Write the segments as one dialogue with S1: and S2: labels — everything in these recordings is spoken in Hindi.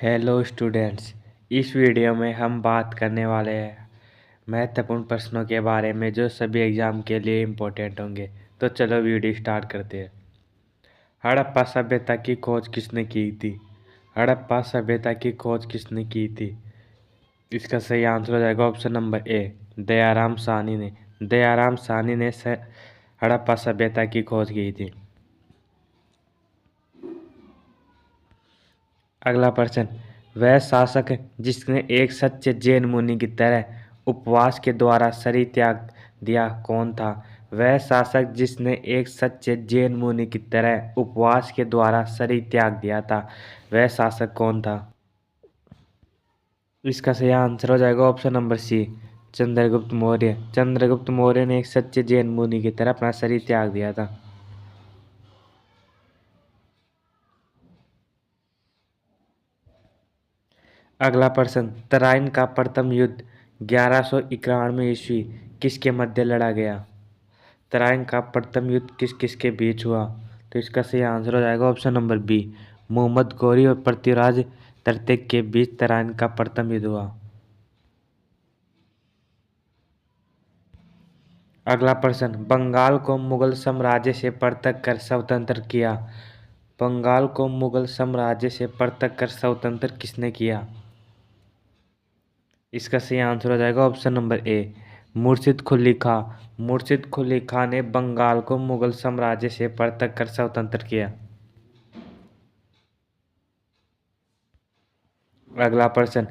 S1: Hello students. इस वीडियो में हम बात करने वाले हैं महत्वपूर्ण प्रश्नों के बारे में जो सभी एग्जाम के लिए इम्पोर्टेंट होंगे। तो चलो वीडियो स्टार्ट करते हैं। हड़प्पा सभ्यता की खोज किसने की थी? हड़प्पा सभ्यता की खोज किसने की थी? इसका सही आंसर हो जाएगा option number A, Dayaram Sahni ने। दयाराम साहनी ने हड़प्पा सभ्यता की खोज की थी। अगला प्रश्न, वह शासक जिसने एक सच्चे जैन मुनि की तरह उपवास के द्वारा शरीर त्याग दिया कौन था? वह शासक जिसने एक सच्चे जैन मुनि की तरह उपवास के द्वारा शरीर त्याग दिया था, वह शासक कौन था? इसका सही आंसर हो जाएगा option number C, Chandragupta Maurya. Chandragupta Maurya ने एक सच्चे जैन मुनि की तरह अपना शरीर त्याग दिया था। अगला प्रश्न, तराइन का प्रथम युद्ध 1191 ईस्वी किसके मध्य लड़ा गया? तराइन का प्रथम युद्ध किस किस के बीच हुआ? तो इसका सही आंसर हो जाएगा option number B, Mohammad Ghori और पृथ्वीराज तृतीय के बीच तराइन का प्रथम युद्ध हुआ। अगला प्रश्न, बंगाल को मुगल साम्राज्य से पृथक कर स्वतंत्र किया। बंगाल को मुगल साम्राज्य से पृथक कर स्वतंत्र किसने किया? इसका सही आंसर हो जाएगा ऑप्शन नंबर ए, मुर्शिद कुली खां। मुर्शिद कुली खां ने बंगाल को मुगल साम्राज्य से पृथक कर स्वतंत्र किया। अगला प्रश्न,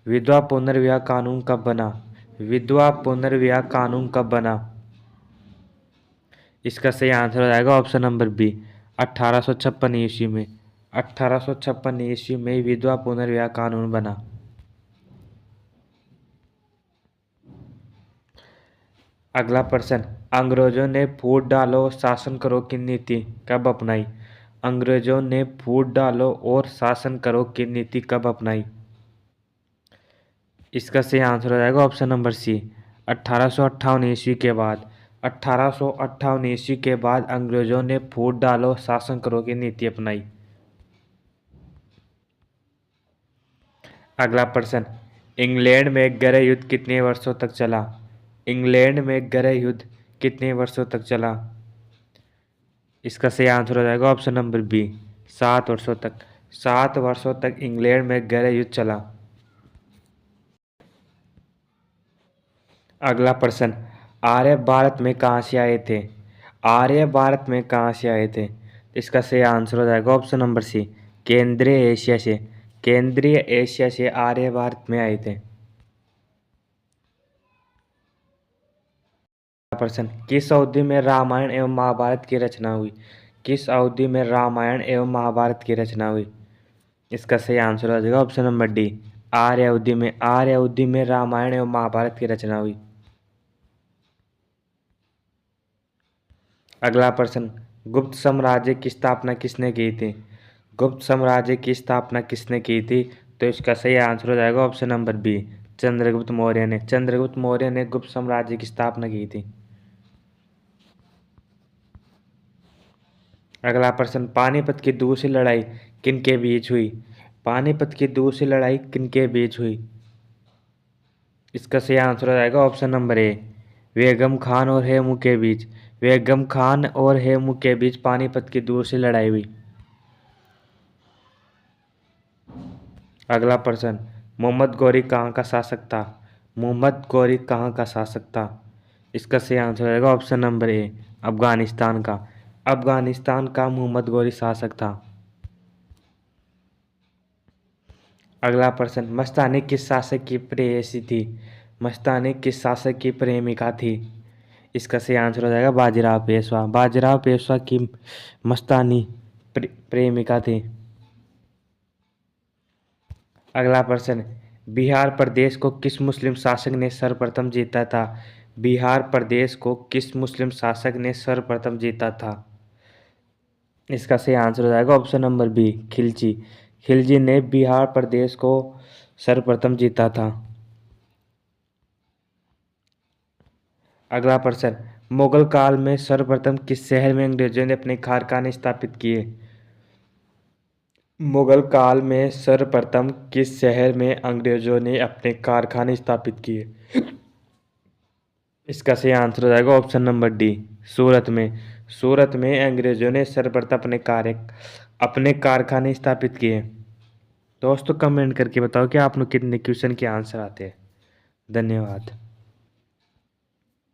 S1: विधवा पुनर्विवाह कानून कब बना? विधवा पुनर्विवाह कानून कब बना? इसका सही आंसर हो जाएगा ऑप्शन नंबर बी, 1856 ईस्वी में। 1856 ईस्वी में विधवा पुनर्विवाह कानून बना। अगला प्रश्न, अंग्रेजों ने फूट डालो शासन करो की नीति कब अपनाई? अंग्रेजों ने फूट डालो और शासन करो की नीति कब अपनाई? इसका सही आंसर हो जाएगा ऑप्शन नंबर सी, 1858 ईस्वी के बाद। 1858 ईस्वी के बाद अंग्रेजों ने फूट डालो शासन करो की नीति अपनाई। अगला प्रश्न, इंग्लैंड में गृह युद्ध कितने वर्षों तक चला? इंग्लैंड में गृह युद्ध कितने वर्षों तक चला? इसका सही आंसर हो जाएगा ऑप्शन नंबर बी, 7 वर्षों तक। 7 वर्षों तक इंग्लैंड में गृह युद्ध चला। अगला प्रश्न, आर्य भारत में कहाँ से आए थे? आर्य भारत में कहाँ से आए थे? इसका सही आंसर हो जाएगा ऑप्शन नंबर सी, केंद्रीय एशिया से। केंद्रीय एशिया से आर्य भारत में आए थे। प्रश्न, किस अवधि में रामायण एवं महाभारत की रचना हुई? किस अवधि में रामायण एवं महाभारत की रचना हुई? इसका सही आंसर हो जाएगा ऑप्शन नंबर डी, आर्य अवधि में। आर्य अवधि में रामायण एवं महाभारत की रचना हुई। अगला प्रश्न, गुप्त साम्राज्य की स्थापना किसने की थी? गुप्त साम्राज्य की स्थापना किसने की थी? तो इसका सही आंसर हो जाएगा option number B, Chandragupta Maurya ने। चंद्रगुप्त मौर्य ने गुप्त साम्राज्य की स्थापना की थी। अगला प्रश्न, पानीपत की दूसरी लड़ाई किनके बीच हुई? पानीपत की दूसरी लड़ाई किनके बीच हुई? इसका सही आंसर हो जाएगा ऑप्शन नंबर ए, बेगम खान और हेमू के बीच। बेगम खान और हेमू के बीच पानीपत की दूसरी लड़ाई हुई। अगला प्रश्न, मोहम्मद गौरी कहाँ का शासक था? मोहम्मद गौरी कहाँ का शासक था? इसका सही आंसर हो जाएगा ऑप्शन नंबर ए, अफगानिस्तान का। अफगानिस्तान का मोहम्मद गौरी शासक था। अगला प्रश्न, मस्तानी किस शासक की प्रेयसी थी? मस्तानी किस शासक की प्रेमिका थी? इसका सही आंसर हो जाएगा बाजीराव पेशवा। बाजीराव पेशवा की मस्तानी प्रेमिका थी। अगला प्रश्न, बिहार प्रदेश को किस मुस्लिम शासक ने सर्वप्रथम जीता था? बिहार प्रदेश को किस मुस्लिम शासक ने सर्वप्रथम जीता था? इसका सही आंसर हो जाएगा option number B, Khilji. Khilji ने बिहार प्रदेश को सर्वप्रथम जीता था। अगला प्रश्न, मुगल काल में सर्वप्रथम किस शहर में अंग्रेजों ने अपने कारखाने स्थापित किए? मुगल काल में सर्वप्रथम किस शहर में अंग्रेजों ने अपने कारखाने स्थापित किए? इसका सही आंसर हो जाएगा ऑप्शन नंबर डी, सूरत में। सूरत में अंग्रेजों ने सर्वप्रथम अपने कारखाने स्थापित किए। दोस्तों कमेंट करके बताओ कि आप लोग कितने क्वेश्चन के आंसर आते हैं। धन्यवाद।